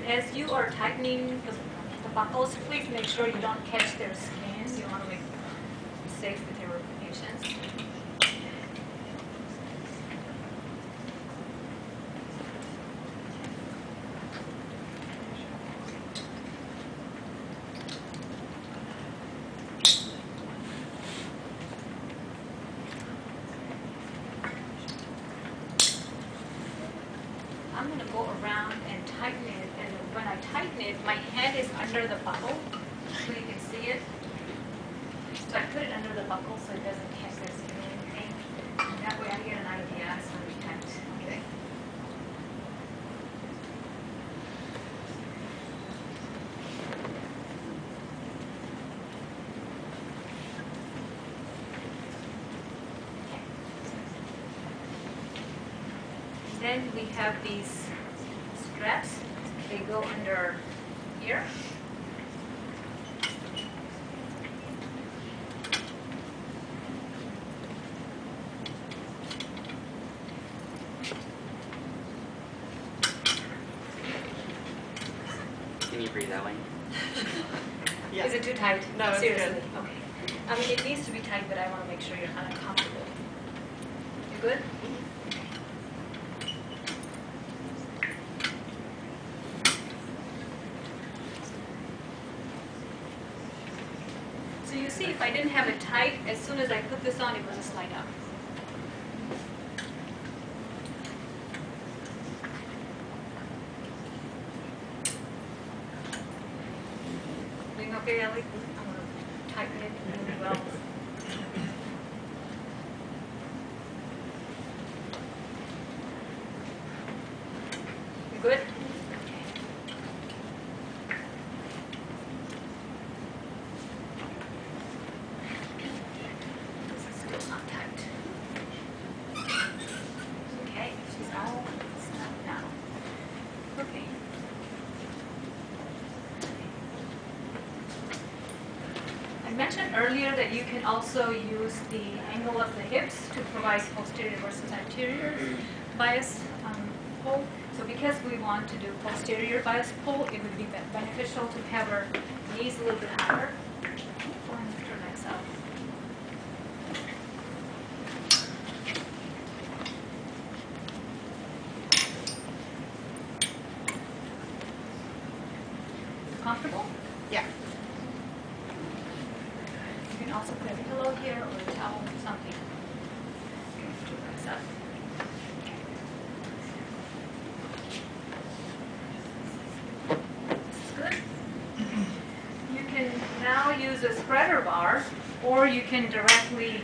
And as you are tightening the buckles, please make sure you don't catch their skin. You want to make it safe with your patients. I'm going to go around and tighten it, and when I tighten it, my hand is under the buckle, so you can see it. So I put it under the buckle so it doesn't catch their skin or anything. And that way I get an idea as to be tight. Okay. Then we have these straps. They go under here. Can you breathe that way? Yeah. Is it too tight? No, it's seriously. good. Okay. I mean, it needs to be tight, but I want to make sure you're uncomfortable. You good? So you see, if I didn't have it tight, as soon as I put this on, it will just slide up. Doing okay, Ellie? I'm going to tighten it really well. You good? This is still not tight. Okay, she's all snug now. Okay. I mentioned earlier that you can also use the angle of the hips to provide posterior versus anterior bias pull. So because we want to do posterior bias pull, it would be beneficial to have our knees a little bit higher. Turn myself. Comfortable? Yeah. You can also put a pillow here or a towel, something. Turn myself. You can now use a spreader bar, or you can directly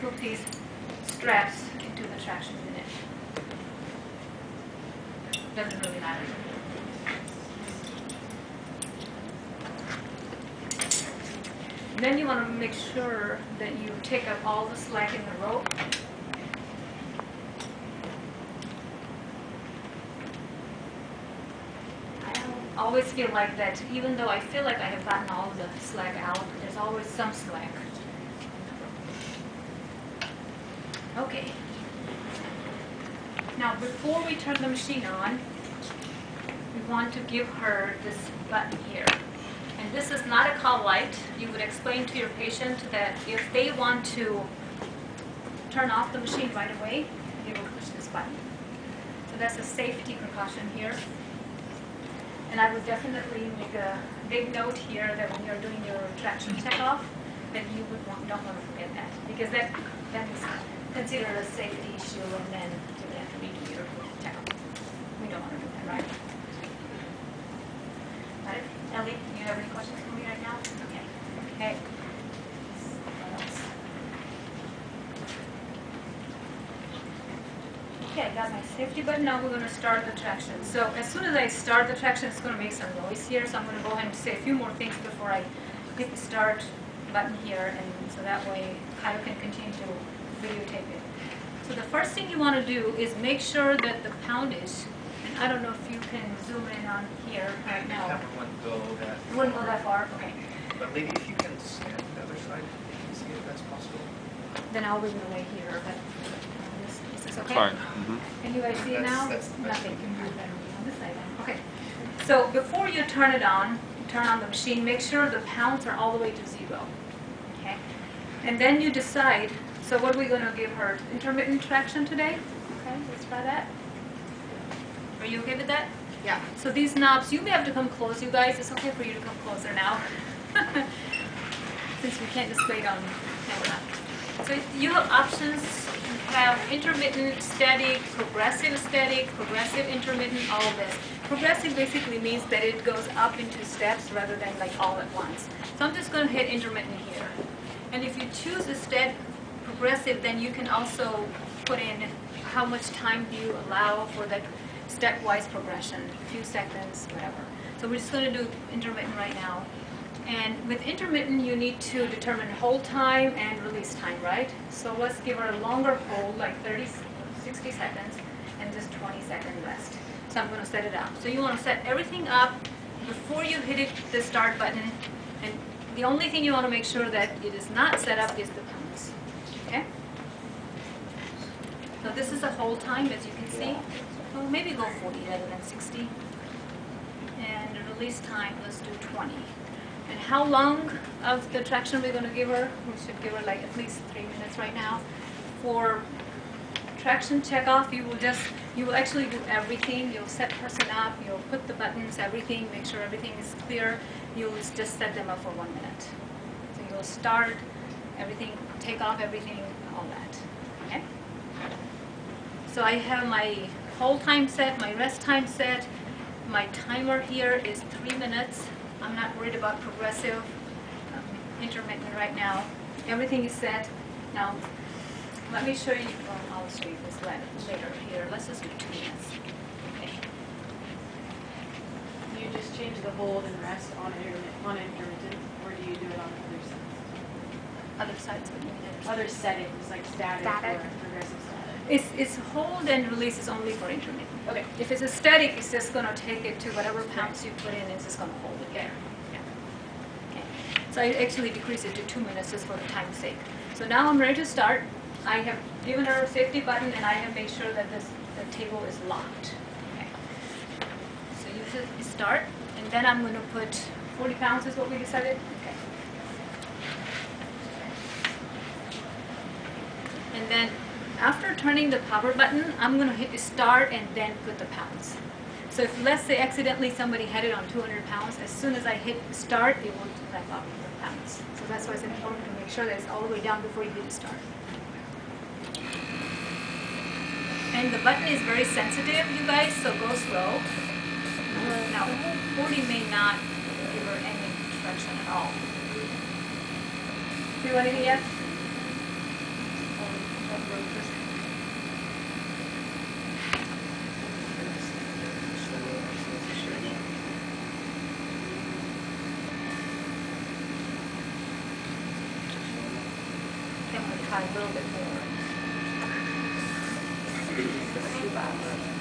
hook these straps into the traction unit. Doesn't really matter. Then you want to make sure that you take up all the slack in the rope. I always feel like that, even though I feel like I have gotten all of the slack out, there's always some slack. Okay. Now, before we turn the machine on, we want to give her this button here. And this is not a call light. You would explain to your patient that if they want to turn off the machine right away, they will push this button. So that's a safety precaution here. And I would definitely make a big note here that when you're doing your traction check-off, that you don't want to forget that, because that is considered a safety issue, and then you would have to redo your check-off. We don't want to do that, right? Got it? Ellie, do you have any questions for me right now? Okay. Okay. What else? Okay, I got my safety button. Now we're going to start the traction. So as soon as I start the traction, it's going to make some noise here. So I'm going to go ahead and say a few more things before I hit the start button here, and so that way I can continue to videotape it. So the first thing you want to do is make sure that the poundage, and I don't know if you can zoom in on here right now. That wouldn't go that It wouldn't go that far? Okay. But maybe if you can stand the other side, you can see if that's possible. Then I'll move it away here, but this is okay? Fine. Mm-hmm. Can you guys see it now? That's Nothing. we can do. On this side then. Okay. So before you turn on the machine, make sure the pounds are all the way to 0. Okay? And then you decide, so what are we going to give her? Intermittent traction today? Okay, let's try that. Are you okay with that? Yeah. So these knobs, you may have to come close, you guys. It's okay for you to come closer now. Since we can't display it on camera. So you have options. You have intermittent, static, progressive intermittent, all of this. Progressive basically means that it goes up into steps rather than like all at once. So I'm just going to hit intermittent here. And if you choose a progressive, then you can also put in how much time do you allow for that stepwise progression, a few seconds, whatever. So we're just going to do intermittent right now. And with intermittent, you need to determine hold time and release time, right? So let's give her a longer hold, like 60 seconds, and just 20-second rest. So I'm going to set it up. So you want to set everything up before you hit the start button. And the only thing you want to make sure that it is not set up is the pounds. Okay? So this is a hold time, as you can see. Well, maybe go 40 rather than 60. And the release time, let's do 20. And how long of the traction we're going to give her? We should give her like at least 3 minutes right now. For traction checkoff, you will actually do everything. You'll set person up, you'll put the buttons, everything, make sure everything is clear. You'll just set them up for 1 minute. So you'll start everything, take off everything, all that. Okay? So I have my hold time set, my rest time set. My timer here is 3 minutes. I'm not worried about progressive, intermittent right now. Everything is set. Now, let me show you, well, I'll show you this later here. Let's just do 2 minutes. Okay. Do you just change the hold and rest on intermittent, or do you do it on other sides? Other sides, what do you mean? Other settings, like static or progressive static? It's hold and release is only for intermittent. Okay. If it's a static, it's just going to take it to whatever pounds you put in, and it's just going to hold it there. Yeah. Okay. So I actually decrease it to 2 minutes just for the time's sake. So now I'm ready to start. I have given her a safety button, and I have made sure that the table is locked. Okay. So you hit start, and then I'm going to put 40 pounds is what we decided. Okay. And then after turning the power button, I'm going to hit start and then put the pounds. So if, let's say, accidentally somebody had it on 200 pounds, as soon as I hit start, it will ramp up the pounds. So that's why it's important to make sure that it's all the way down before you hit start. And the button is very sensitive, you guys, so go slow. Now, 40 may not give her any traction at all. Do you want anything yet? I'm going to try a little bit more.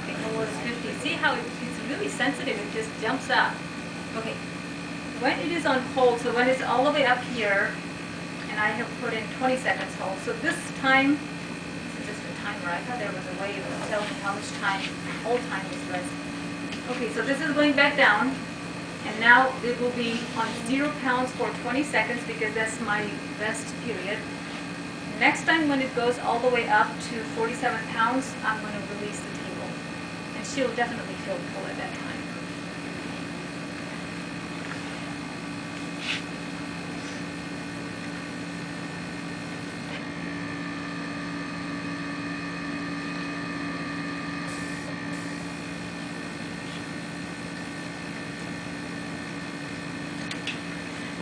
Okay, towards 50. See how it's really sensitive, it just jumps up. Okay, when it is on hold, so when it's all the way up here, and I have put in 20 seconds hold, so this time, this is just a timer, I thought there was a way to tell me how much time, hold time is resting. Okay, so this is going back down, and now it will be on 0 pounds for 20 seconds because that's my rest period. Next time when it goes all the way up to 47 pounds, I'm going to release the table. And she'll definitely feel full at that time.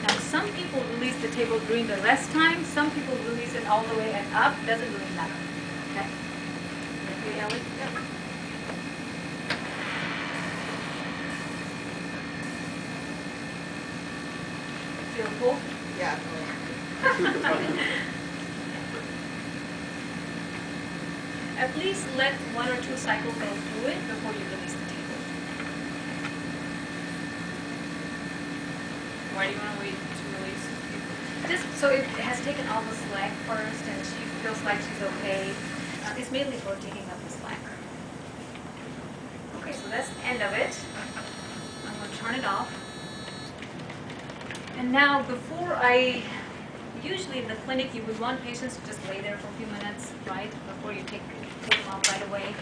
Now, some people release the table during the rest time. Some people release it all the way and up. Doesn't really matter. Okay? Okay, Ellie? Yep. Feel full? Yeah. At least let 1 or 2 cycles go through it before you release the table. Why do you want to wait to release people? Just so it has taken all the slack first and she feels like she's okay. It's mainly for taking up the slack. Okay, so that's the end of it. I'm going to turn it off. And now usually in the clinic you would want patients to just lay there for a few minutes, right, before you take them off right away.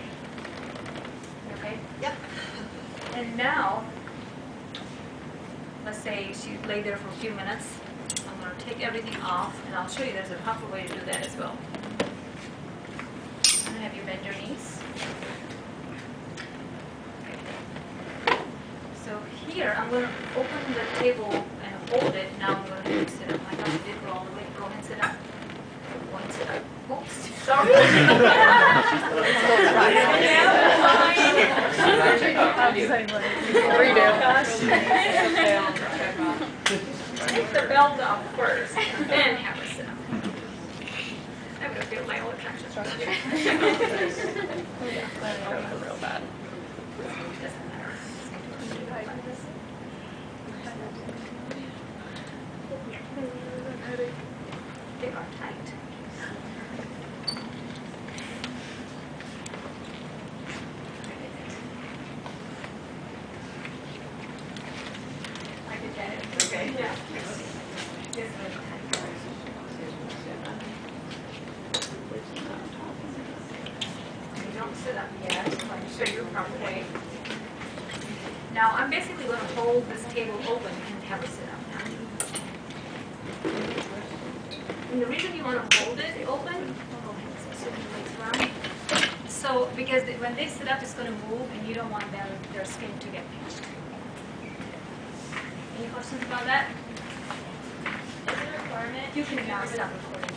Okay? Yep. And now, let's say she lay there for a few minutes. I'm going to take everything off, and I'll show you there's a proper way to do that as well. I'm going to have you bend your knees. So here, I'm going to open the table and hold it. Now I'm going to have you sit up. I thought you did go all the way. Go ahead and sit up. Go ahead and sit up. Oops, sorry. Take the belt off first, and then have her sit up. I'm going to feel my own traction. Real bad. Doesn't matter. They are tight. I did get it. Okay. Yeah. It's really tight. You don't sit up yet. Let me show you a proper way. Now, I'm basically going to hold this table open and have her sit up now. And the reason you want to hold it open, so because when they sit up, it's going to move, and you don't want their skin to get pinched. Any questions about that? Is it a requirement? You can now stop.